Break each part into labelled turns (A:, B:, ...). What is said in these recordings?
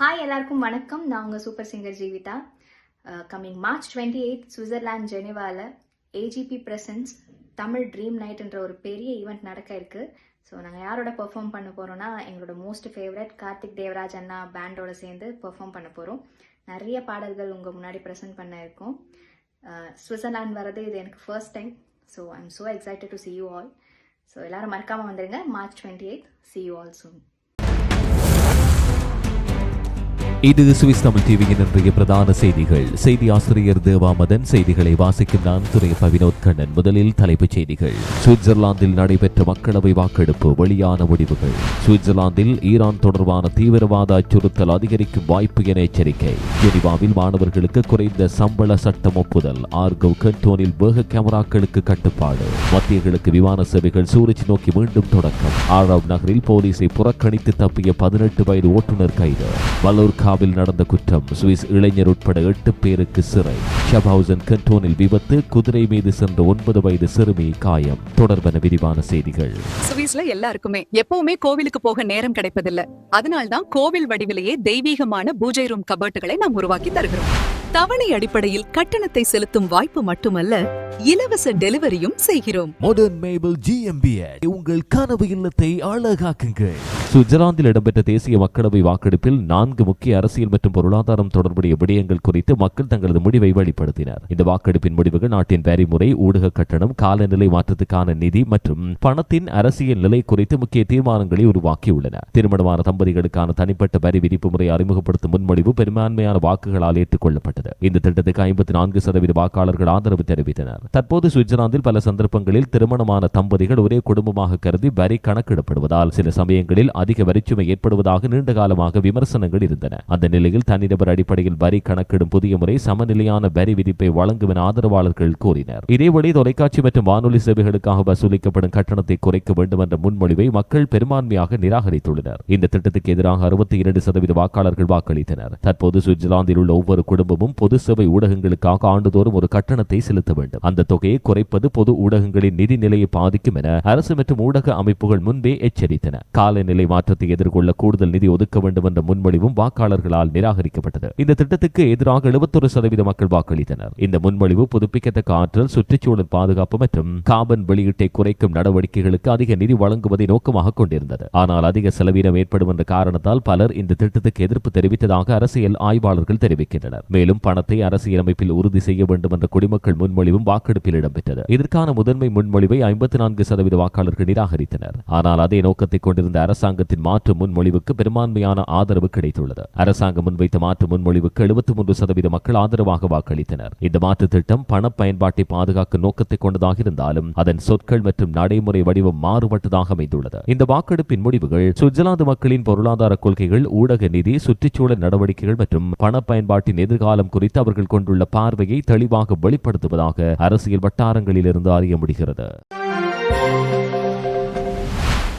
A: Hi எல்லாருக்கும் வணக்கம். நான் உங்கள் super singer Jeevitha. Coming March 28 Switzerland ஜெனிவாவில் ஏஜிபி பிரசன்ஸ் தமிழ் ட்ரீம் நைட்ன்ற ஒரு பெரிய ஈவெண்ட் நடக்க இருக்கு. ஸோ நாங்கள் யாரோட பெர்ஃபார்ம் பண்ண போகிறோன்னா எங்களோட மோஸ்ட் ஃபேவரட் கார்த்திக் தேவராஜ் அண்ணா பேண்டோட சேர்ந்து பெர்ஃபார்ம் பண்ண போகிறோம். நிறைய பாடல்கள் உங்கள் முன்னாடி ப்ரெசென்ட் பண்ண இருக்கோம். சுவிட்சர்லாந்து வரது இது எனக்கு first time. So I am so excited to see you all. So எல்லாரும் மறக்காமல் வந்துடுங்க. March 28 see you all soon.
B: இது சுவிஸ் தமிழ் டிவியின் இன்றைய பிரதான செய்திகள். செய்தி ஆசிரியர் தேவாமதன். செய்திகளை வாசிக்கும் நான் துரையப்ப வினோத் கண்ணன். முதலில் தலைப்புச் செய்திகள். சுவிட்சர்லாந்தில் நடைபெற்ற மக்களவை வாக்கெடுப்பு வெளியான முடிவுகள். சுவிட்சர்லாந்தில் ஈரான் தொடர்பான தீவிரவாத அச்சுறுத்தல் அதிகரிக்கும் வாய்ப்பு என எச்சரிக்கை. ஜெனிவாவில் மாணவர்களுக்கு குறைந்த சம்பள சட்டம் ஒப்புதல். ஆர்கவ் கண்டோனில் வேக கேமராக்களுக்கு கட்டுப்பாடு. மத்திய கிழக்கு விமான சேவைகள் சூரிச் நோக்கி மீண்டும் தொடக்கம். ஆரவ் நகரில் போலீசை புறக்கணித்து தப்பிய 18 வயது ஓட்டுநர் கைது. வல்லூர்காவில் நடந்த குற்றம். சுவிஸ் இளைஞர் உட்பட 8 பேருக்கு சிறை. ஷபாவுசன் கண்டோனில் விபத்து. குதிரை மீது சென்ற 9 வயது சிறுமி காயம். தொடர்பான விரிவான செய்திகள்.
C: சுவிஸ்ல எல்லாருக்குமே எப்பவுமே கோவிலுக்கு போக நேரம் கிடைப்பதில்லை. அதனால்தான் கோவில் வடிவிலேயே தெய்வீகமான பூஜை ரூம் கபர்ட்டுகளை நாம் உருவாக்கி தருகிறோம். தவணை அடிப்படையில் கட்டணத்தை செலுத்தும் வாய்ப்பு மட்டுமல்ல, இலவச டெலிவரியும் செய்கிறோம்.
B: மாடர்ன் மேபிள் GmbH உங்கள் கனவு இல்லத்தை அழகாக்குங்கள். சுவிட்சர்லாந்தில் இடம்பெற்ற தேசிய மக்களவை வாக்கெடுப்பில் 4 முக்கிய அரசியல் மற்றும் பொருளாதாரம் தொடர்புடைய விடயங்கள் குறித்து மக்கள் தங்களது முடிவை வெளிப்படுத்தினர். இந்த வாக்கெடுப்பின் முடிவுகள் நாட்டின் வரிமுறை, ஊடக கட்டணம், காலநிலை மாற்றத்துக்கான நிதி மற்றும் பணத்தின் அரசியல் நிலை குறித்து முக்கிய தீர்மானங்களை உருவாக்கியுள்ளன. திருமணமான தம்பதிகளுக்கான தனிப்பட்ட வரி விதிப்பு முறை அறிமுகப்படுத்தும் முன்மொழிவு பெரும்பான்மையான வாக்குகளால் ஏற்றுக்கொள்ளப்பட்டது. இந்த திட்டத்துக்கு 54% வாக்காளர்கள் ஆதரவு தெரிவித்தனர். தற்போது சுவிட்சர்லாந்தில் பல சந்தர்ப்பங்களில் திருமணமான தம்பதிகள் ஒரே குடும்பமாக கருதி வரி கணக்கிடப்படுவதால் சில சமயங்களில் அதிக வரிச்சுமை ஏற்படுவதாக நீண்ட காலமாக விமர்சனங்கள் இருந்தன. அந்த நிலையில் தனிநபர் அடிப்படையில் வரி கணக்கிடும் புதிய முறை சமநிலையான வரி விதிப்பை வழங்கும் என ஆதரவாளர்கள் கூறினர். இதேவழி தொலைக்காட்சி மற்றும் வானொலி சேவைகளுக்காக வசூலிக்கப்படும் கட்டணத்தை குறைக்க வேண்டும் என்ற முன்மொழிவை மக்கள் பெரும்பான்மையாக நிராகரித்துள்ளனர். இந்த திட்டத்துக்கு எதிராக 62% வாக்காளர்கள் வாக்களித்தனர். தற்போது சுவிட்சர்லாந்தில் உள்ள ஒவ்வொரு குடும்பமும் பொது சேவை ஊடகங்களுக்காக ஆண்டுதோறும் ஒரு கட்டணத்தை செலுத்த வேண்டும். அந்த தொகையை குறைப்பது பொது ஊடகங்களின் நிதி நிலையை பாதிக்கும் என அரசு மற்றும் ஊடக அமைப்புகள் முன்பே எச்சரித்தன. காலநிலை மாற்றத்தை எதிர்கொள்ள கூடுதல் நிதி ஒதுக்க வேண்டும் என்ற முன்மொழிவும் வாக்காளர்களால் நிராகரிக்கப்பட்டது. இந்த திட்டத்துக்கு எதிராக 71% மக்கள் வாக்களித்தனர். இந்த முன்மொழிவு புதுப்பிக்கத்தக்க ஆற்றல், சுற்றுச்சூழல் பாதுகாப்பு மற்றும் கார்பன் வெளியீட்டை குறைக்கும் நடவடிக்கைகளுக்கு அதிக நிதி வழங்குவதை நோக்கமாக கொண்டிருந்தது. ஆனால் அதிக செலவீனம் ஏற்படும் என்ற காரணத்தால் பலர் இந்த திட்டத்துக்கு எதிர்ப்பு தெரிவித்ததாக அரசியல் ஆய்வாளர்கள் தெரிவிக்கின்றனர். மேலும் பணத்தை அரசியலமைப்பில் உறுதி செய்ய வேண்டும் என்ற குடிமக்கள் முன்மொழிவும் வாக்கெடுப்பில் இடம்பெற்றது. இதற்கான முதன்மை முன்மொழிவை 54% வாக்காளர்கள் நிராகரித்தனர். ஆனால் அதே நோக்கத்தை கொண்டிருந்த அரசாங்கத்தின் மாற்று முன்மொழிவுக்கு பெரும்பான்மையான ஆதரவு கிடைத்துள்ளது. அரசாங்கம் முன்வைத்த மாற்று முன்மொழிவுக்கு 73% மக்கள் ஆதரவாக வாக்களித்தனர். இந்த மாற்று திட்டம் பண பயன்பாட்டை பாதுகாக்கும் நோக்கத்தை கொண்டதாக இருந்தாலும் அதன் சொற்கள் மற்றும் நடைமுறை வடிவம் மாறுபட்டதாக அமைந்துள்ளது. இந்த வாக்கெடுப்பின் முடிவுகள் சுவிட்சர்லாந்து மக்களின் பொருளாதார கொள்கைகள், ஊடக நிதி, சுற்றுச்சூழல் நடவடிக்கைகள் மற்றும் பண பயன்பாட்டின் எதிர்காலம் குறித்து அவர்கள் கொண்டுள்ள பார்வையை தெளிவாக வெளிப்படுத்துவதாக அரசியல் வட்டாரங்களிலிருந்து அறிய முடிகிறது.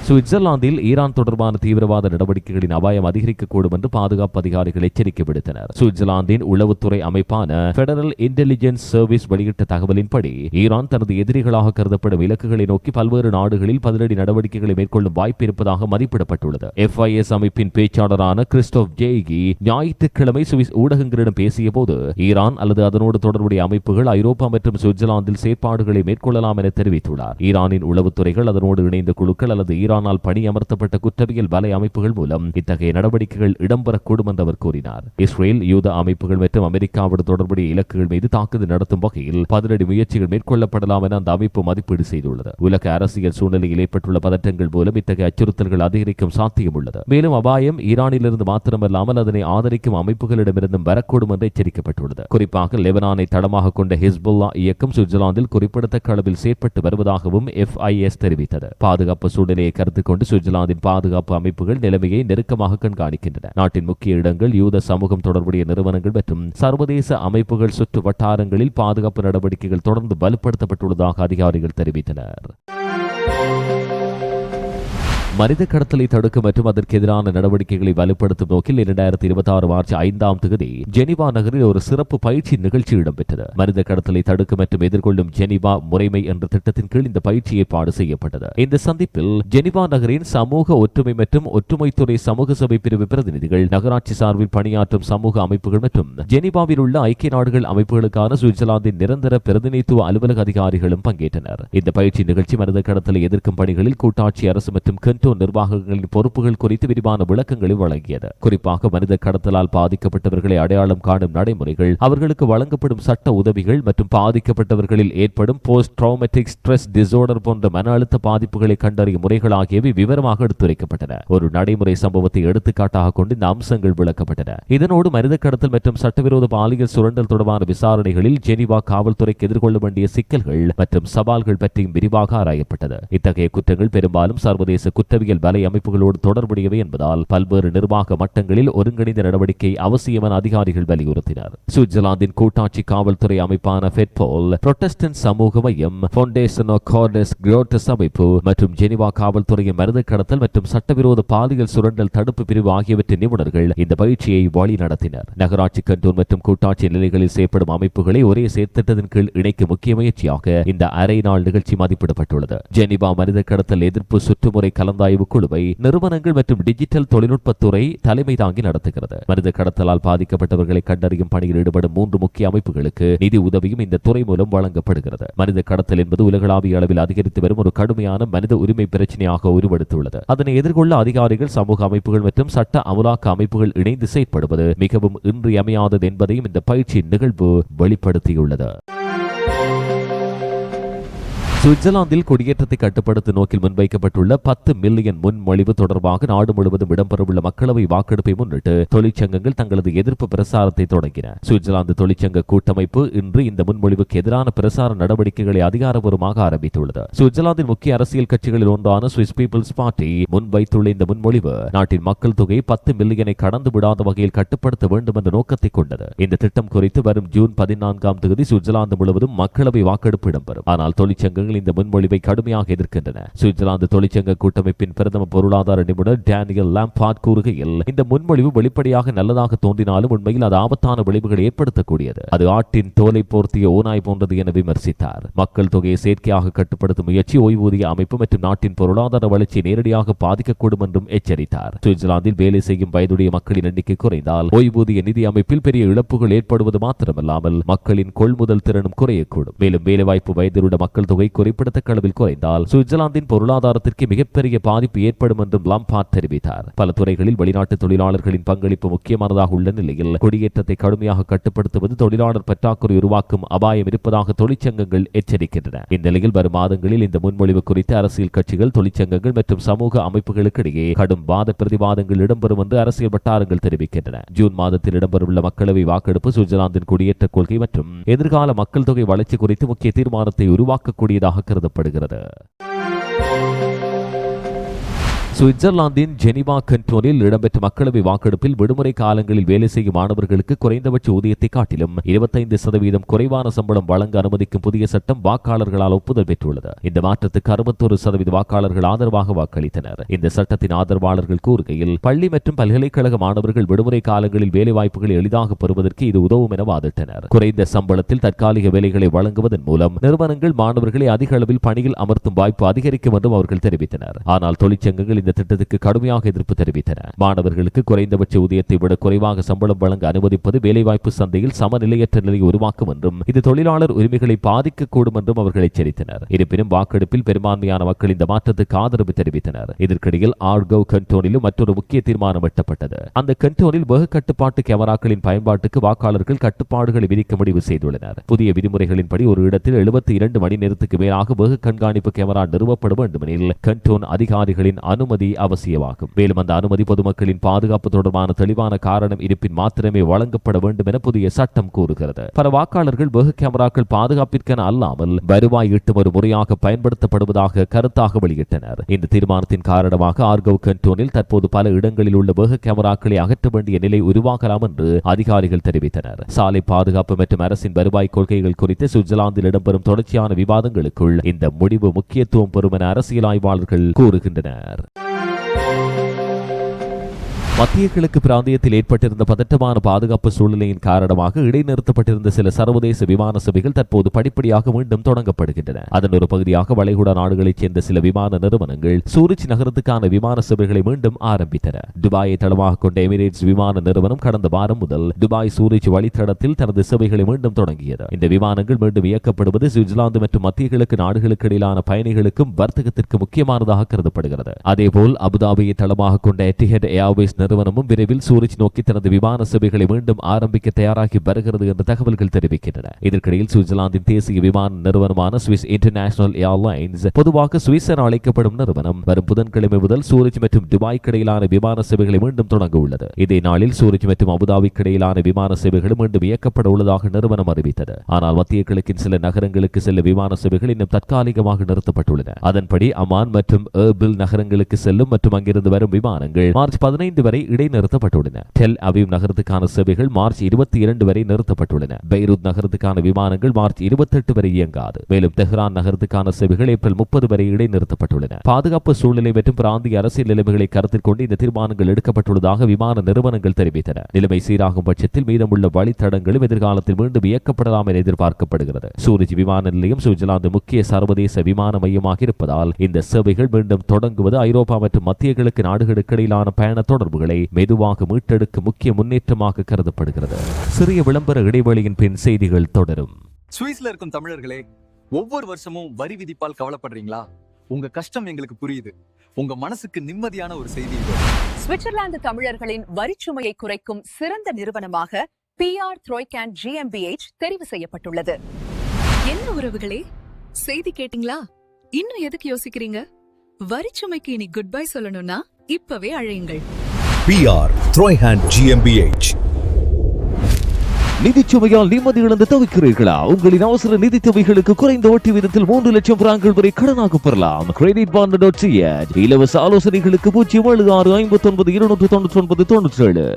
B: சுவிட்சர்லாந்தில் ஈரான் தொடர்பான தீவிரவாத நடவடிக்கைகளின் அபாயம் அதிகரிக்கக்கூடும் என்று பாதுகாப்பு அதிகாரிகள் எச்சரிக்கை விடுத்தனர். சுவிட்சர்லாந்தின் உளவுத்துறை அமைப்பான பெடரல் இன்டெலிஜென்ஸ் சர்வீஸ் வெளியிட்ட தகவலின்படி ஈரான் தனது எதிரிகளாக கருதப்படும் இலக்குகளை நோக்கி பல்வேறு நாடுகளில் பதிலடி நடவடிக்கைகளை மேற்கொள்ளும் வாய்ப்பு இருப்பதாக மதிப்பிடப்பட்டுள்ளது. FIS அமைப்பின் பேச்சாளரான கிறிஸ்டோப் ஜேகி ஞாயிற்றுக்கிழமை சுவிஸ் ஊடகங்களிடம் பேசிய போது ஈரான் அல்லது அதனோடு தொடர்புடைய அமைப்புகள் ஐரோப்பா மற்றும் சுவிட்சர்லாந்தில் செயற்பாடுகளை மேற்கொள்ளலாம் என தெரிவித்துள்ளார். ஈரானின் உளவுத்துறைகள், அதனோடு இணைந்த குழுக்கள் அல்லது ஈரானால் பணியமர்த்தப்பட்ட குற்றவியல் வலை அமைப்புகள் மூலம் இத்தகைய நடவடிக்கைகள் இடம்பெறக்கூடும் என்று அவர் கூறினார். இஸ்ரேல், யூத அமைப்புகள் மற்றும் அமெரிக்காவோடு தொடர்புடைய இலக்குகள் மீது தாக்குதல் நடத்தும் வகையில் பதிலடி முயற்சிகள் மேற்கொள்ளப்படலாம் என அந்த அமைப்பு மதிப்பீடு செய்துள்ளது. உலக அரசியல் சூழ்நிலையில் ஏற்பட்டுள்ள பதற்றங்கள் மூலம் இத்தகைய அச்சுறுத்தல்கள் அதிகரிக்கும் சாத்தியம் உள்ளது. மேலும் அபாயம் ஈரானிலிருந்து மாத்திரமல்லாமல் அதனை ஆதரிக்கும் அமைப்புகளிடமிருந்தும் வரக்கூடும் என்று எச்சரிக்கப்பட்டுள்ளது. குறிப்பாக லெபனானை தளமாக கொண்ட ஹிஸ்புல்லா இயக்கம் சுவிட்சர்லாந்தில் குறிப்பிடத்தக்க அளவில் செயற்பட்டு வருவதாகவும் FIS தெரிவித்தது. பாதுகாப்பு சூழ்நிலையை கருத்தில் கொண்டு சுவிட்சர்லாந்தின் பாதுகாப்பு அமைப்புகள் நிலைமையை நெருக்கமாக கண்காணிக்கின்றன. நாட்டின் முக்கிய இடங்கள், யூத சமூகம் தொடர்புடைய நிறுவனங்கள் மற்றும் சர்வதேச அமைப்புகள் சுற்று வட்டாரங்களில் பாதுகாப்பு நடவடிக்கைகள் தொடர்ந்து வலுப்படுத்தப்பட்டுள்ளதாக அதிகாரிகள் தெரிவித்தனர். மனித கடத்தலை தடுக்க மற்றும் அதற்கு எதிரான நடவடிக்கைகளை வலுப்படுத்தும் நோக்கில் 2026 மார்ச் 5ஆம் தேதி ஜெனீவா நகரில் ஒரு சிறப்பு பயிற்சி நிகழ்ச்சி இடம்பெற்றது. மனித கடத்தலை தடுக்க மற்றும் எதிர்கொள்ளும் ஜெனீவா முறைமை என்ற திட்டத்தின் கீழ் இந்த பயிற்சி ஏற்பாடு செய்யப்பட்டது. இந்த சந்திப்பில் ஜெனீவா நகரின் சமூக ஒற்றுமை மற்றும் ஒற்றுமைத்துறை சமூக சபை பிரிவு பிரதிநிதிகள், நகராட்சி சார்பில் பணியாற்றும் சமூக அமைப்புகள் மற்றும் ஜெனீவாவில் உள்ள ஐக்கிய நாடுகள் அமைப்புகளுக்கான சுவிட்சர்லாந்தின் நிரந்தர பிரதிநிதித்துவ அலுவலக அதிகாரிகளும் பங்கேற்றனர். இந்த பயிற்சி நிகழ்ச்சி மனித கடத்தலை எதிர்க்கும் பணிகளில் கூட்டாட்சி அரசு மற்றும் கண்டோன் நிர்வாகங்களின் பொறுப்புகள் குறித்து விரிவான விளக்கங்களை வழங்கியது. குறிப்பாக மனித கடத்தலால் பாதிக்கப்பட்டவர்களை அடையாளம் காணும் நடைமுறைகள், அவர்களுக்கு வழங்கப்படும் சட்ட உதவிகள் மற்றும் பாதிக்கப்பட்டவர்களில் ஏற்படும் போஸ்ட் ட்ராமேட்டிக் ஸ்ட்ரெஸ் டிசார்டர் போன்ற மன அழுத்த பாதிப்புகளை கண்டறியும் முறைகள் ஆகியவை விவரமாக எடுத்துரைக்கப்பட்டன. ஒரு நடைமுறை சம்பவத்தை எடுத்துக்காட்டாக கொண்டு இந்த அம்சங்கள் விளக்கப்பட்டன. இதனோடு மனித கடத்தல் மற்றும் சட்டவிரோத பாலியல் சுரண்டல் தொடர்பான விசாரணைகளில் ஜெனீவா காவல்துறைக்கு எதிர்கொள்ள வேண்டிய சிக்கல்கள் மற்றும் சவால்கள் பற்றியும் விரிவாக ஆராயப்பட்டது. இத்தகைய குற்றங்கள் பெரும்பாலும் சர்வதேச குற்றவியல் வலை அமைப்புகளோடு தொடர்புடையவை என்பதால் பல்வேறு நிர்வாக மட்டங்களில் ஒருங்கிணைந்த நடவடிக்கை அவசியம் என அதிகாரிகள் வலியுறுத்தினர். சுவிட்சர்லாந்தின் கூட்டாட்சி காவல்துறை அமைப்பான ஃபெட்போல், புரொட்டஸ்டன்ட் சமூக மையம், ஃபவுண்டேஷன் ஆஃப் கார்டஸ் கிரோட்டஸ் அமைப்பு மற்றும் ஜெனீவா காவல்துறையின் மனித கடத்தல் மற்றும் சட்டவிரோத பாலியல் சுரண்டல் தடுப்பு பிரிவு ஆகியவற்றின் நிபுணர்கள் இந்த பயிற்சியை வழி நடத்தினர். நகராட்சி, கண்டோன் மற்றும் கூட்டாட்சி நிலைகளில் செயற்படும் அமைப்புகளை ஒரே செயற்திட்டத்தின் கீழ் இணைக்கும் முக்கிய முயற்சியாக இந்த அரை நாள் நிகழ்ச்சி மதிப்பிடப்பட்டுள்ளது. ஜெனீவா மனித கடத்தல் எதிர்ப்பு சுற்றுமுறை கலந்தாய்வு குழுவை நிறுவனங்கள் மற்றும் டிஜிட்டல் தொழில்நுட்பத்துறை தலைமை தாங்கி நடத்துகிறது. மனித கடத்தலால் பாதிக்கப்பட்டவர்களை கண்டறியும் பணியில் ஈடுபடும் 3 முக்கிய அமைப்புகளுக்கு நிதி உதவியும் இந்த துறை மூலம் வழங்கப்படுகிறது. மனித கடத்தல் என்பது உலகளாவிய அளவில் அதிகரித்து வரும் ஒரு கடுமையான மனித உரிமை பிரச்சனையாக உருவெடுத்துள்ளது. அதனை எதிர்கொள்ள அதிகாரிகள், சமூக அமைப்புகள் மற்றும் சட்ட அமலாக்க அமைப்புகள் இணைந்து செயற்படுவது மிகவும் இன்றியமையாதது என்பதையும் இந்த பயிற்சி நிகழ்வு வெளிப்படுத்தியுள்ளது. சுவிட்சர்லாந்தில் குடியேற்றத்தை கட்டுப்படுத்தும் நோக்கில் முன்வைக்கப்பட்டுள்ள 10 மில்லியன் முன்மொழிவு தொடர்பாக நாடு முழுவதும் இடம்பெறவுள்ள மக்களவை வாக்கெடுப்பை முன்னிட்டு தொழிற்சங்கங்கள் தங்களது எதிர்ப்பு பிரசாரத்தை தொடங்கின. சுவிட்சர்லாந்து தொழிற்சங்க கூட்டமைப்பு இன்று இந்த முன்மொழிவுக்கு எதிரான பிரசார நடவடிக்கைகளை அதிகாரப்பூர்வமாக ஆரம்பித்துள்ளது. சுவிட்சர்லாந்தின் முக்கிய அரசியல் கட்சிகளில் ஒன்றான சுவிஸ் பீப்பிள்ஸ் பார்ட்டி முன்வைத்துள்ள இந்த முன்மொழிவு நாட்டின் மக்கள் தொகை 10 மில்லியனை கடந்து விடாத வகையில் கட்டுப்படுத்த வேண்டும் என்ற நோக்கத்தை கொண்டது. இந்த திட்டம் குறித்து வரும் ஜூன் 14ஆம் தேதி சுவிட்சர்லாந்து முழுவதும் மக்களவை வாக்கெடுப்பு இடம்பெறும். ஆனால் தொழிற்சங்கங்கள் இந்த முன்மொழிவை கடுமையாக எதிர்க்கின்றன. சுவிட்சர்லாந்து தொழிற்சங்க கூட்டமைப்பின் பிரதம பொருளாதார நிபுணர் டேனியல் லாம்பார்ட் கூறுகையில், இந்த முன்மொழிவு வெளிப்படையாக நல்லதாக தோன்றினாலும் உண்மையில் அது ஆபத்தான விளைவுகளை ஏற்படுத்தக்கூடியது. அது ஆட்டின் தோலை போர்த்திய ஓநாய் போன்றது என விமர்சித்தார். மக்கள் தொகையை செயற்கையாக கட்டுப்படுத்தும் முயற்சி ஓய்வூதிய அமைப்பு மற்றும் நாட்டின் பொருளாதார வளர்ச்சியை நேரடியாக பாதிக்கக்கூடும் என்றும் எச்சரித்தார். சுவிட்சர்லாந்தில் வேலை செய்யும் வயதுடைய மக்களின் எண்ணிக்கை குறைந்தால் ஓய்வூதிய நிதி அமைப்பில் பெரிய இழப்புகள் ஏற்படுவது மாத்திரமல்லாமல் மக்களின் கொள்முதல் திறனும் குறையக்கூடும். மேலும் வேலைவாய்ப்பு வயதிலுள்ள மக்கள் தொகை குறிப்பிடத்தக்க அளவில் குறைந்தால் சுவிட்சர்லாந்தின் பொருளாதாரத்திற்கு மிகப்பெரிய பாதிப்பு ஏற்படும் என்றும் லாம்பார்ட் தெரிவித்தார். பல துறைகளில் வெளிநாட்டு தொழிலாளர்களின் பங்களிப்பு முக்கியமானதாக உள்ள நிலையில் குடியேற்றத்தை கடுமையாக கட்டுப்படுத்துவது தொழிலாளர் பற்றாக்குறை உருவாக்கும் அபாயம் இருப்பதாக தொழிற்சங்கங்கள் எச்சரிக்கின்றன. இந்நிலையில் வரும் மாதங்களில் இந்த முன்மொழிவு குறித்து அரசியல் கட்சிகள், தொழிற்சங்கங்கள் மற்றும் சமூக அமைப்புகளுக்கு இடையே கடும் வாத பிரதிவாதங்கள் இடம்பெறும் என்று அரசியல் வட்டாரங்கள் தெரிவிக்கின்றன. ஜூன் மாதத்தில் இடம்பெறவுள்ள மக்களவை வாக்கெடுப்பு சுவிட்சர்லாந்தின் குடியேற்ற கொள்கை மற்றும் எதிர்கால மக்கள் தொகை வளர்ச்சி குறித்து முக்கிய தீர்மானத்தை உருவாக்கக்கூடியதாக கருதப்படுகிறது. சுவிட்சர்லாந்தின் ஜெனீவா கண்டோனில் இடம்பெற்ற மக்களவை வாக்கெடுப்பில் விடுமுறை காலங்களில் வேலை செய்யும் மாணவர்களுக்கு குறைந்தபட்ச ஊதியத்தை காட்டிலும் 25% குறைவான சம்பளம் வழங்க அனுமதிக்கும் புதிய சட்டம் வாக்காளர்களால் ஒப்புதல் பெற்றுள்ளது. இந்த மாற்றத்துக்கு 61% வாக்காளர்கள் ஆதரவாக வாக்களித்தனர். இந்த சட்டத்தின் ஆதரவாளர்கள் கூறுகையில், பள்ளி மற்றும் பல்கலைக்கழக மாணவர்கள் விடுமுறை காலங்களில் வேலை வாய்ப்புகளை எளிதாக பெறுவதற்கு இது உதவும் என வாதிட்டனர். குறைந்த சம்பளத்தில் தற்காலிக வேலைகளை வழங்குவதன் மூலம் நிறுவனங்கள் மாணவர்களை அதிக அளவில் பணியில் அமர்த்தும் வாய்ப்பு அதிகரிக்கும் என்றும் அவர்கள் தெரிவித்தனர். ஆனால் தொழிற்சங்கங்கள் இந்த திட்டத்துக்கு கடுமையாக எதிர்ப்பு தெரிவித்தன. மாணவர்களுக்கு குறைந்தபட்ச ஊதியத்தை விட குறைவாக சம்பளம் வழங்க அனுமதிப்பது வேலைவாய்ப்பு சந்தையில் சமநிலையற்ற நிலையை உருவாக்கும் என்றும் இது தொழிலாளர் உரிமைகளை பாதிக்கக்கூடும் என்றும் அவர்கள் எச்சரித்தனர். இருப்பினும் வாக்கெடுப்பில் பெரும்பான்மையான மக்கள் இந்த மாற்றத்துக்கு ஆதரவு தெரிவித்தனர். இதற்கிடையில் ஆர்கவ் கண்டோனிலும் மற்றொரு முக்கிய தீர்மானம் எட்டப்பட்டது. அந்த கண்டோனில் வேக கட்டுப்பாட்டு கேமராக்களின் பயன்பாட்டுக்கு வாக்காளர்கள் கட்டுப்பாடுகளை விதிக்க முடிவு செய்துள்ளனர். புதிய விதிமுறைகளின்படி ஒரு இடத்தில் 72 மணி நேரத்துக்கு மேலாக வேக கண்காணிப்பு கேமரா நிறுவப்பட வேண்டுமெனில் கண்டோன் அதிகாரிகளின் அனுமதி அவசியமாகும். மேலும் அந்த அனுமதி பொதுமக்களின் பாதுகாப்பு தொடர்பான தெளிவான காரணம் இருப்பின் மாத்திரமே வழங்கப்பட வேண்டும் என புதிய சட்டம் கூறுகிறது. பல வாக்காளர்கள் வேக கேமராக்கள் பாதுகாப்பிற்கென அல்லாமல் வருவாய் ஈட்டும் ஒரு முறையாக பயன்படுத்தப்படுவதாக கருத்தாக வெளியிட்டனர். இந்த தீர்மானத்தின் காரணமாக ஆர்கவ் கண்டோனில் தற்போது பல இடங்களில் உள்ள வேக கேமராக்களை அகற்ற வேண்டிய நிலை உருவாகலாம் என்று அதிகாரிகள் தெரிவித்தனர். சாலை பாதுகாப்பு மற்றும் அரசின் வருவாய் கொள்கைகள் குறித்து சுவிட்சர்லாந்தில் இடம்பெறும் தொடர்ச்சியான விவாதங்களுக்குள் இந்த முடிவு முக்கியத்துவம் பெறும் என அரசியல் ஆய்வாளர்கள் கூறுகின்றனர். மத்திய கிழக்கு பிராந்தியத்தில் ஏற்பட்டிருந்த பதற்றமான பாதுகாப்பு சூழ்நிலையின் காரணமாக இடைநிறுத்தப்பட்டிருந்த சில சர்வதேச விமான சேவைகள் தற்போது படிப்படியாக மீண்டும் தொடங்கப்படுகின்றன. அதன் ஒரு பகுதியாக வளைகுடா நாடுகளைச் சேர்ந்த சில விமான நிறுவனங்கள் சூரிச் நகரத்துக்கான விமான சேவைகளை மீண்டும் ஆரம்பித்தன. துபாயை தளமாக கொண்ட எமிரேட்ஸ் விமான நிறுவனம் கடந்த வாரம் முதல் துபாய் சூரிச் வழித்தடத்தில் தனது சேவைகளை மீண்டும் தொடங்கியது. இந்த விமானங்கள் மீண்டும் இயக்கப்படுவது சுவிட்சர்லாந்து மற்றும் மத்திய கிழக்கு நாடுகளுக்கு இடையிலான பயணிகளுக்கும் வர்த்தகத்திற்கு முக்கியமானதாக கருதப்படுகிறது. அதேபோல் அபுதாபியை தளமாக கொண்ட எட்டிஹட் ஏர்வேஸ் நிறுவனமும் விரைவில் சூரிச் நோக்கி தனது விமான சேவைகளை மீண்டும் ஆரம்பிக்க தயாராகி வருகிறது என்று தகவல்கள் தெரிவிக்கின்றன. இதற்கிடையில் சுவிட்சர்லாந்தின் தேசிய விமான நிறுவனமான சுவிஸ் இன்டர்நேஷனல் ஏர்லைன்ஸ், பொதுவாக சுவிஸ் என அழைக்கப்படும் நிறுவனம், வரும் புதன்கிழமை முதல் சூரிச் மற்றும் துபாய்க்கு இடையிலான விமான சேவைகளை மீண்டும் தொடங்க உள்ளது. இதே நாளில் சூரிச் மற்றும் அபுதாபிக்கு இடையிலான விமான சேவைகள் மீண்டும் இயக்கப்பட உள்ளதாக நிறுவனம் அறிவித்தது. ஆனால் மத்திய கிழக்கின் சில நகரங்களுக்கு செல்ல விமான சேவைகள் இன்னும் தற்காலிகமாக நிறுத்தப்பட்டுள்ளன. அதன்படி அமான் மற்றும் ஏர்பில் நகரங்களுக்கு செல்லும் மற்றும் அங்கிருந்து வரும் விமானங்கள் மார்ச் 15 வரை இடைநிறுத்தப்பட்டுள்ளன. டெல் அவீவ் நகரத்துக்கான சேவைகள் மார்ச் 22 வரை நிறுத்தப்பட்டுள்ளன. பெய்ரூத் நகரத்துக்கான விமானங்கள் மார்ச் 28 வரை இயங்காது. மேலும் தெஹ்ரான் நகரத்துக்கான சேவைகள் ஏப்ரல் 30 வரை இடைநிறுத்தப்பட்டுள்ளன. பாதுகாப்பு சூழ்நிலை மற்றும் பிராந்திய அரசியல் நிலைமைகளை கருத்தில் கொண்டு இந்த தீர்மானங்கள் எடுக்கப்பட்டுள்ளதாக விமான நிறுவனங்கள் தெரிவித்தன. நிலைமை சீராகும் பட்சத்தில் மீதமுள்ள வழித்தடங்களும் எதிர்காலத்தில் மீண்டும் இயக்கப்படலாம் என எதிர்பார்க்கப்படுகிறது. சூரிச் விமான நிலையம் சுவிட்சர்லாந்து முக்கிய சர்வதேச விமான மையமாக இருப்பதால் இந்த சேவைகள் மீண்டும் தொடங்குவது ஐரோப்பா மற்றும் மத்திய கிழக்கு நாடுகளுக்கு இடையிலான பயண தொடர்புகளை மெதுவாக மீட்டெடுக்க முக்கிய முன்னேற்றமாக கருதப்படுகிறது. சிறிய விளம்பர இடைவெளியின் பின் செய்திகள் தொடரும்.
D: சுவிஸ்ல இருக்கும் தமிழர்களே, ஒவ்வொரு வருஷமும் வரி விதிப்பால் கவலைப்படுறீங்களா? உங்க கஷ்டம் எங்களுக்கு புரியுது. உங்க மனசுக்கு நிம்மதியான ஒரு செய்தி.
C: சுவிட்சர்லாந்து தமிழர்களின் வரிச்சுமையை குறைக்கும் சிறந்த நிறுவனமாக PR Treuhand GmbH தெரிவு செய்யப்பட்டுள்ளது. என்ன உறவுகளே, செய்தி கேட்டீங்களா? இன்னும் எதுக்கு யோசிக்கிறீங்க? வரிச்சுமைக்கு இனி குட் பை சொல்லணும்னா இப்பவே அழையுங்கள்.
E: PR Treuhand GmbH.
B: நிதிச்சுமையால் நிம்மதி இழந்து தவிக்கிறீர்களா? உங்களின் அவசர நிதி தேவைகளுக்கு குறைந்த வட்டி வீதத்தில் 3 லட்சம் பிரான்கள் வரை கடனாக பெறலாம். கிரெடிட் பாண்ட்.ch. இலவச ஆலோசனைகளுக்கு 07659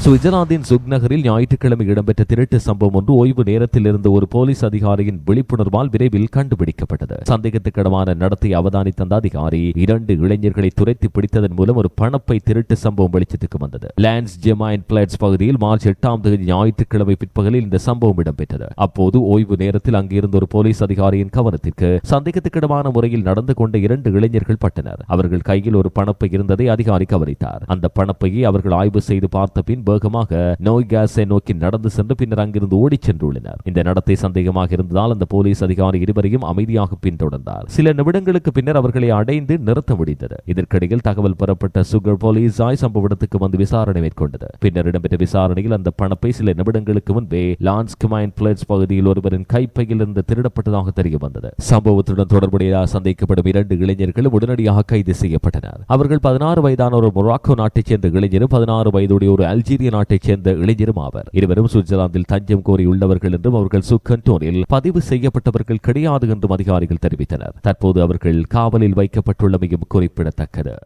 B: சுவிட்சர்லாந்தின் சுக் நகரில் ஞாயிற்றுக்கிழமை இடம்பெற்ற திருட்டு சம்பவம் ஒன்று ஓய்வு நேரத்தில் இருந்த ஒரு போலீஸ் அதிகாரியின் விழிப்புணர்வால் விரைவில் கண்டுபிடிக்கப்பட்டது. சந்தேகத்துக்கிடமான நடத்தை அவதானித்த அந்த அதிகாரி 2 இளைஞர்களை துரைத்து பிடித்ததன் மூலம் ஒரு பணப்பை திருட்டு சம்பவம் வெளிச்சத்துக்கு வந்தது. லான்ஸ் ஜெமைன் பிளாட்ஸ் பகுதியில் மார்ச் 8ஆம் தேதி ஞாயிற்றுக்கிழமை பிற்பகலில் இந்த சம்பவம் இடம்பெற்றது. அப்போது ஓய்வு நேரத்தில் அங்கிருந்த ஒரு போலீஸ் அதிகாரியின் கவனத்திற்கு சந்தேகத்துக்கிடமான முறையில் நடந்து கொண்ட 2 இளைஞர்கள் பட்டனர். அவர்கள் கையில் ஒரு பணப்பை இருந்ததை அதிகாரி கவனித்தார். அந்த பணப்பையை அவர்கள் ஆய்வு செய்து பார்த்த பின் வேகமாக நோய் கேஸை நோக்கி நடந்து சென்று பின்னர் அங்கிருந்து ஓடிச் சென்றுள்ளனர். இந்த நடத்தை சந்தேகமாக இருந்ததால் அந்த போலீஸ் அதிகாரி இருவரையும் அமைதியாக பின்தொடர்ந்தார். சில நிமிடங்களுக்கு பின்னர் அவர்களை அடைந்து நிறுத்த முடிந்தது. இதற்கிடையில் தகவல் பெறப்பட்ட சுகர் போலீசாய் சம்பவ இடத்துக்கு வந்து விசாரணை மேற்கொண்டது. பின்னர் இடம்பெற்ற விசாரணையில் அந்த பணப்பை சில நிமிடங்களுக்கு முன்பே லான்ஸ் கமைன் பிளேட்ஸ் பகுதியில் ஒருவரின் கைப்பையில் இருந்து திருடப்பட்டதாக தெரிய வந்தது. சம்பவத்துடன் தொடர்புடையதாக சந்தேகப்படும் 2 இளைஞர்களும் உடனடியாக கைது செய்யப்பட்டனர். அவர்கள் 16 வயதான ஒரு மொராக்கோ நாட்டைச் சேர்ந்த இளைஞரும் 16 வயதுடைய ஒரு அல்ஜீரியா நாட்டைச் சேர்ந்த இளைஞரும் ஆவர். இருவரும் சுவிட்சர்லாந்தில் தஞ்சம் கோரியுள்ளவர்கள் என்றும் அவர்கள் சுக்கன்டோனில் பதிவு செய்யப்பட்டவர்கள் கிடையாது என்றும் அதிகாரிகள் தெரிவித்தனர். தற்போது அவர்கள் காவலில் வைக்கப்பட்டுள்ளமையும் குறிப்பிடத்தக்கது.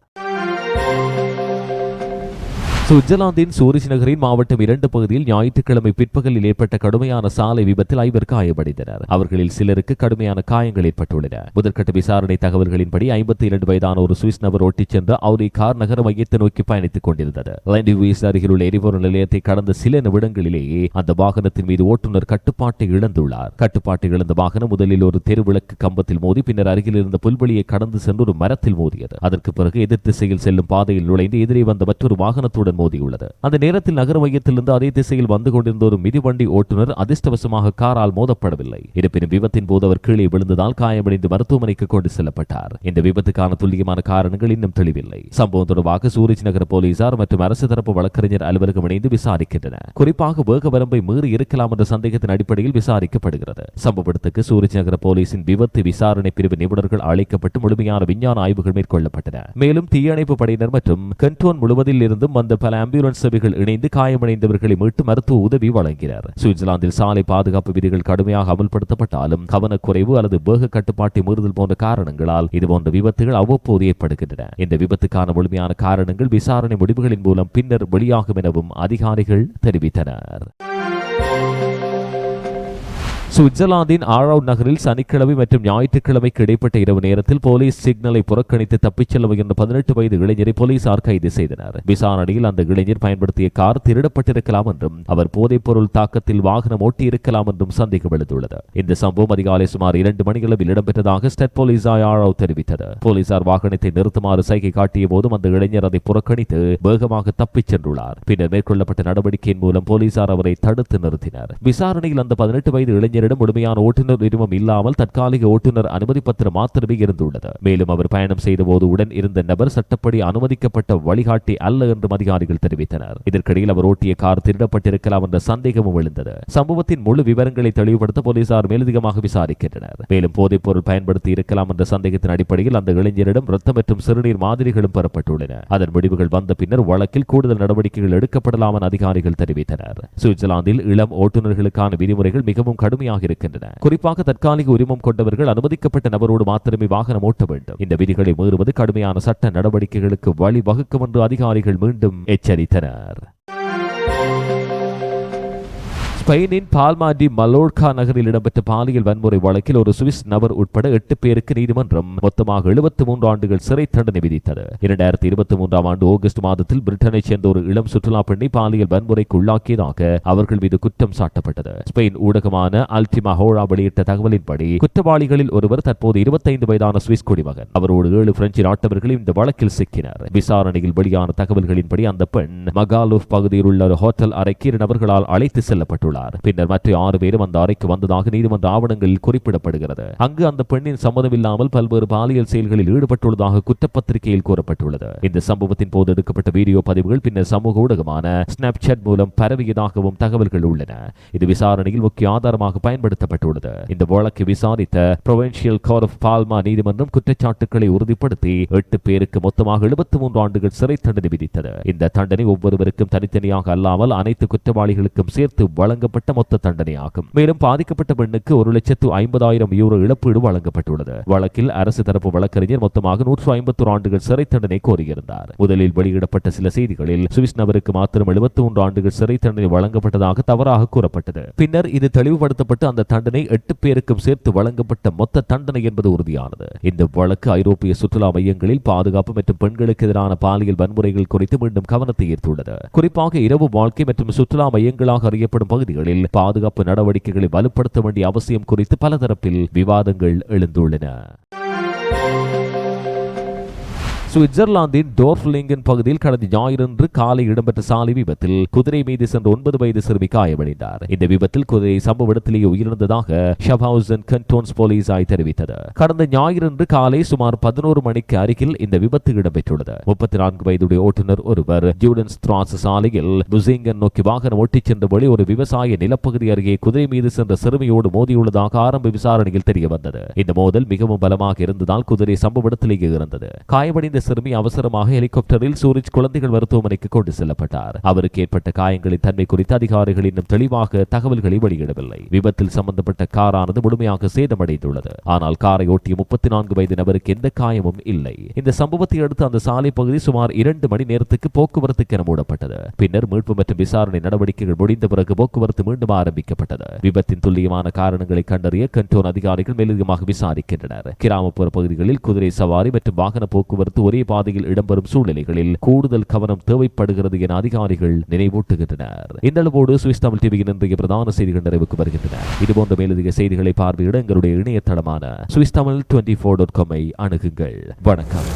B: சுவிட்சர்லாந்தின் சூரிச் நகரின் மாவட்டம் 2 பகுதியில் ஞாயிற்றுக்கிழமை பிற்பகலில் ஏற்பட்ட கடுமையான சாலை விபத்தில் 5 காயமடைந்தனர். அவர்களில் சிலருக்கு கடுமையான காயங்கள் ஏற்பட்டுள்ளன. முதற்கட்ட விசாரணை தகவல்களின்படி 52 வயதான ஒரு சுவிஸ் நபர் ஓட்டிச் சென்ற அவுடி கார் நகர மையத்தை நோக்கி பயணித்துக் கொண்டிருந்தது. லைண்டிவிஸ் அருகில் உள்ள எரிபொருள் நிலையத்தை கடந்த சில நிமிடங்களிலேயே அந்த வாகனத்தின் மீது ஓட்டுநர் கட்டுப்பாட்டை இழந்துள்ளார். கட்டுப்பாட்டை இழந்த வாகனம் முதலில் ஒரு தெருவிளக்கு கம்பத்தில் மோதி பின்னர் அருகில் இருந்த புல்வெளியை கடந்து சென்று ஒரு மரத்தில் மோதியது. அதற்கு பிறகு எதிர் திசையில் செல்லும் பாதையில் நுழைந்து எதிரே வந்த மற்றொரு வாகனத்துடன் மோதியுள்ளது. அந்த நேரத்தில் நகர மையத்திலிருந்து அதே திசையில் வந்து கொண்டிருந்த ஒரு மிதிவண்டி ஓட்டுநர் அதிர்ஷ்டவசமாக காரால் மோதப்படவில்லை. இருப்பினும் விபத்தின் போது அவர் கீழே விழுந்ததால் காயமடைந்து மருத்துவமனைக்கு கொண்டு செல்லப்பட்டார். இந்த விபத்துக்கான துல்லியமான காரணங்கள் இன்னும் தெளிவில்லை. சம்பவம் தொடர்பாக சூரிச் நகர போலீசார் மற்றும் அரசு தரப்பு வழக்கறிஞர் அலுவலகம் இணைந்து விசாரிக்கின்றனர். குறிப்பாக வேக வரம்பை மீறி இருக்கலாம் என்ற சந்தேகத்தின் அடிப்படையில் விசாரிக்கப்படுகிறது. சம்பவத்துக்கு சூரிச் நகர போலீசின் விபத்து விசாரணை பிரிவு நிபுணர்கள் அழைக்கப்பட்டு முழுமையான விஞ்ஞான ஆய்வுகள் மேற்கொள்ளப்பட்டன. மேலும் தீயணைப்பு படையினர் மற்றும் கண்டோன் முழுவதில் இருந்தும் வந்த பல ஆம்புலன்ஸ் சேவைகள் இணைந்து காயமடைந்தவர்களை மீட்டு மருத்துவ உதவி வழங்கினர். சுவிட்சர்லாந்தில் சாலை பாதுகாப்பு விதிகள் கடுமையாக அமல்படுத்தப்பட்டாலும் கவனக்குறைவு அல்லது வேக கட்டுப்பாட்டை மீறுதல் போன்ற காரணங்களால் இதுபோன்ற விபத்துகள் அவ்வப்போது ஏற்படுகின்றன. இந்த விபத்துக்கான முழுமையான காரணங்கள் விசாரணை முடிவுகளின் மூலம் பின்னர் வெளியாகும் எனவும் அதிகாரிகள் தெரிவித்தனர். சுவிட்சர்லாந்தின் ஆராவ் நகரில் சனிக்கிழமை மற்றும் ஞாயிற்றுக்கிழமைக்கு இடைப்பட்ட இரவு நேரத்தில் போலீஸ் சிக்னலை புறக்கணித்து தப்பிச் செல்ல முயன்ற 18 வயது இளைஞரை போலீசார் கைது செய்தனர். விசாரணையில் அந்த இளைஞர் பயன்படுத்திய கார் திருடப்பட்டிருக்கலாம் என்றும் அவர் போதைப் பொருள் தாக்கத்தில் வாகனம் ஓட்டியிருக்கலாம் என்றும் சந்தேகம் எழுந்துள்ளது. இந்த சம்பவம் அதிகாலை சுமார் 2 மணிகளவில் இடம்பெற்றதாக ஸ்டெட் போலீஸ் ஆராவ் தெரிவித்தது. போலீசார் வாகனத்தை நிறுத்துமாறு சைகை காட்டிய போதும் அந்த இளைஞர் அதை புறக்கணித்து வேகமாக தப்பிச் சென்றுள்ளார். பின்னர் மேற்கொள்ளப்பட்ட நடவடிக்கையின் மூலம் போலீசார் அவரை தடுத்து நிறுத்தினர். விசாரணையில் அந்த 18 வயது இளைஞரிடம் முழுமையான ஓட்டுநர் உரிமம் இல்லாமல் தற்காலிக ஓட்டுநர் அனுமதி பத்திரம் மாத்திரமே இருந்துள்ளது. மேலும் அவர் பயணம் செய்த போது உடன் இருந்த நபர் சட்டப்படி அனுமதிக்கப்பட்ட வழிகாட்டி அல்ல என்றும் அதிகாரிகள் தெரிவித்தனர். இதற்கிடையில் அவர் ஓட்டிய கார் திருடப்பட்டிருக்கலாம் என்ற சந்தேகமும் எழுந்தது. சம்பவத்தின் முழு விவரங்களை தெளிவுபடுத்த போலீசார் மேலதிகமாக விசாரிக்கின்றனர். மேலும் போதைப் பொருள் பயன்படுத்தி இருக்கலாம் என்ற சந்தேகத்தின் அடிப்படையில் அந்த இளைஞரிடம் ரத்தம் மற்றும் சிறுநீர் மாதிரிகளும் பெறப்பட்டுள்ளன. அதன் முடிவுகள் வந்த பின்னர் வழக்கில் கூடுதல் நடவடிக்கைகள் எடுக்கப்படலாம் என அதிகாரிகள் தெரிவித்தனர். சுவிட்சர்லாந்தில் இளம் ஓட்டுநர்களுக்கான விதிமுறைகள் மிகவும் கடுமையாக இருக்கின்றன. குறிப்பாக தற்காலிக உரிமம் கொண்டவர்கள் அனுமதிக்கப்பட்ட நபரோடு மாத்திரமே வாகனம் ஓட்ட வேண்டும். இந்த விதிகளை மீறுவது கடுமையான சட்ட நடவடிக்கைகளுக்கு வழிவகுக்கும் என்று அதிகாரிகள் மீண்டும் எச்சரித்தனர். ஸ்பெயினின் பால்மா டி மல்லோர்கா நகரில் இடம்பெற்ற பாலியல் வன்முறை வழக்கில் ஒரு சுவிஸ் நபர் உட்பட 8 பேருக்கு நீதிமன்றம் மொத்தமாக 73 ஆண்டுகள் சிறை தண்டனை விதித்தது. 2023 ஆண்டு ஆகஸ்ட் மாதத்தில் பிரிட்டனை சேர்ந்த ஒரு இளம் சுற்றுலா பெண்ணை பாலியல் வன்முறைக்கு உள்ளாக்கியதாக அவர்கள் மீது குற்றம் சாட்டப்பட்டது. ஸ்பெயின் ஊடகமான அல்டிமா ஹோரா வெளியிட்ட தகவலின்படி குற்றவாளிகளில் ஒருவர் தற்போது 25 வயதான சுவிஸ் குடிமகன். அவரோடு 7 பிரெஞ்சு நாட்டவர்கள் இந்த வழக்கில் சிக்கினர். விசாரணையில் வெளியான தகவல்களின்படி அந்த பெண் மகாலூஃப் பகுதியில் உள்ள ஒரு ஹோட்டல் அறைக்கு 2 நபர்களால் அழைத்து செல்லப்பட்டுள்ளார். பின்னர் மற்ற 6 பேரும் அந்த அறைக்கு வந்ததாக நீதிமன்ற ஆவணங்களில் குறிப்பிடப்படுகிறது. அங்கு அந்த பெண்ணின் சம்மதமில்லாமல் பல்வேறு பாலியல் செயல்களில் ஈடுபட்டுள்ளதாக குற்றப்பத்திரிகையில் கூறப்பட்டுள்ளது. இந்த சம்பவத்தின் போது எடுக்கப்பட்ட வீடியோ பதிவுகள் பின்னர் சமூக ஊடகமான ஸ்னாப்சாட் மூலம் பரவியதாகவும் தகவல்கள் உள்ளன. இது விசாரணையில் முக்கிய ஆதாரமாக பயன்படுத்தப்பட்டுள்ளது. இந்த வழக்கை விசாரித்த புரோவின்சியல் கோர்ட் ஆஃப் பால்மா நீதிமன்றம் குற்றச்சாட்டுகளை உறுதிப்படுத்தி 8 பேருக்கு மொத்தமாக 73 ஆண்டுகள் சிறை தண்டனை விதித்தது. இந்த தண்டனை ஒவ்வொருவருக்கும் தனித்தனியாக அல்லாமல் அனைத்து குற்றவாளிகளுக்கும் சேர்த்து வழங்கப்பட்ட மொத்த தண்டனையாகும். மேலும் பாதிக்கப்பட்ட பெண்ணுக்கு 1,50,000 யூரோ இழப்பீடு வழங்கப்பட்டுள்ளது. வழக்கில் அரசு தரப்பு வழக்கறிஞர் மொத்தமாக 151 ஆண்டுகள் சிறை தண்டனை கோரியிருந்தார். முதலில் வெளியிடப்பட்ட சில செய்திகளில் சுவிஸ் நபருக்கு மாத்திரம் 73 ஆண்டுகள் சிறை தண்டனை வழங்கப்பட்டதாக தவறாக கூறப்பட்டது. பின்னர் இது தெளிவுபடுத்தப்பட்டு அந்த தண்டனை 8 பேருக்கும் சேர்த்து வழங்கப்பட்ட மொத்த தண்டனை என்பது உறுதியானது. இந்த வழக்கு ஐரோப்பிய சுற்றுலா மையங்களில் பாதுகாப்பு மற்றும் பெண்களுக்கு எதிரான பாலியல் வன்முறைகள் குறித்து மீண்டும் கவனத்தை ஈர்த்துள்ளது. குறிப்பாக இரவு வாழ்க்கை மற்றும் சுற்றுலா மையங்களாக அறியப்படும் பகுதிகளில் பாதுகாப்பு நடவடிக்கைகளை வலுப்படுத்த வேண்டிய அவசியம் குறித்து பல தரப்பில் விவாதங்கள் எழுந்துள்ளன. சுவிட்சர்லாந்தின் டோர்ஃப்லிங்கன் பகுதியில் கடந்த ஞாயிறன்று காலை இடம்பெற்ற சாலை விபத்தில் குதிரை மீது சென்ற 9 வயது சிறுமி காயமடைந்தார். இந்த விபத்தில் குதிரை சம்பவ இடத்திலேயே உயிரிழந்ததாக ஷாப்ஹவுசன் கண்டோன்ஸ் போலீசார் தெரிவித்தது. கடந்த ஞாயிறன்று காலை சுமார் 11 மணிக்கு அருகில் இந்த விபத்து இடம்பெற்றுள்ளது. 34 வயதுடைய ஓட்டுநர் ஒருவர் ஜூடன்ஸ் திராஸ் சாலையில் புசிங்கன் நோக்கி வாகனம் ஓட்டிச் சென்ற வழி ஒரு விவசாய நிலப்பகுதி அருகே குதிரை மீது சென்ற சிறுமியோடு மோதியுள்ளதாக ஆரம்ப விசாரணையில் தெரிய வந்தது. இந்த மோதல் மிகவும் பலமாக இருந்ததால் குதிரை சம்பவ இடத்திலேயே இருந்தது. காயமடைந்த சிறுமி அவசரமாக ஹெலிகாப்டரில் சூரிச் குழந்தைகள் மருத்துவமனைக்கு கொண்டு செல்லப்பட்டார். அவருக்கு ஏற்பட்ட காயங்களின் தன்மை குறித்து அதிகாரிகள் இன்னும் தெளிவாக தகவல்களை வெளியிடவில்லை. விபத்தில் சம்பந்தப்பட்ட காரானது முழுமையாக சேதமடைந்துள்ளது. ஆனால் காரை ஓட்டிய 34 வயது நபருக்கு எந்த காயமும் இல்லை. இந்த சம்பவத்தை அடுத்து அந்த சாலை பகுதி சுமார் 2 மணி நேரத்துக்கு போக்குவரத்துக்கு மூடப்பட்டது. பின்னர் மீட்பு மற்றும் விசாரணை நடவடிக்கைகள் முடிந்த பிறகு போக்குவரத்து மீண்டும் ஆரம்பிக்கப்பட்டது. விபத்தின் துல்லியமான காரணங்களை கண்டறிய கண்டோன் அதிகாரிகள் மேலதிகமாக விசாரிக்கின்றனர். கிராமப்புற பகுதிகளில் குதிரை சவாரி மற்றும் வாகன போக்குவரத்து ஒரே பாதையில் இடம்பெறும் சூழ்நிலைகளில் கூடுதல் கவனம் தேவைப்படுகிறது என அதிகாரிகள் நினைவூட்டுகின்றனர். இந்த அளவோடு சுவிஸ் தமிழ் டிவியின் இன்றைய பிரதான செய்திகள் நிறைவுக்கு வருகின்றன. இதுபோன்ற மேலதிக செய்திகளை பார்வையிட எங்களுடைய இணையதளமான swissthamil24.com அணுகுங்கள். வணக்கம்.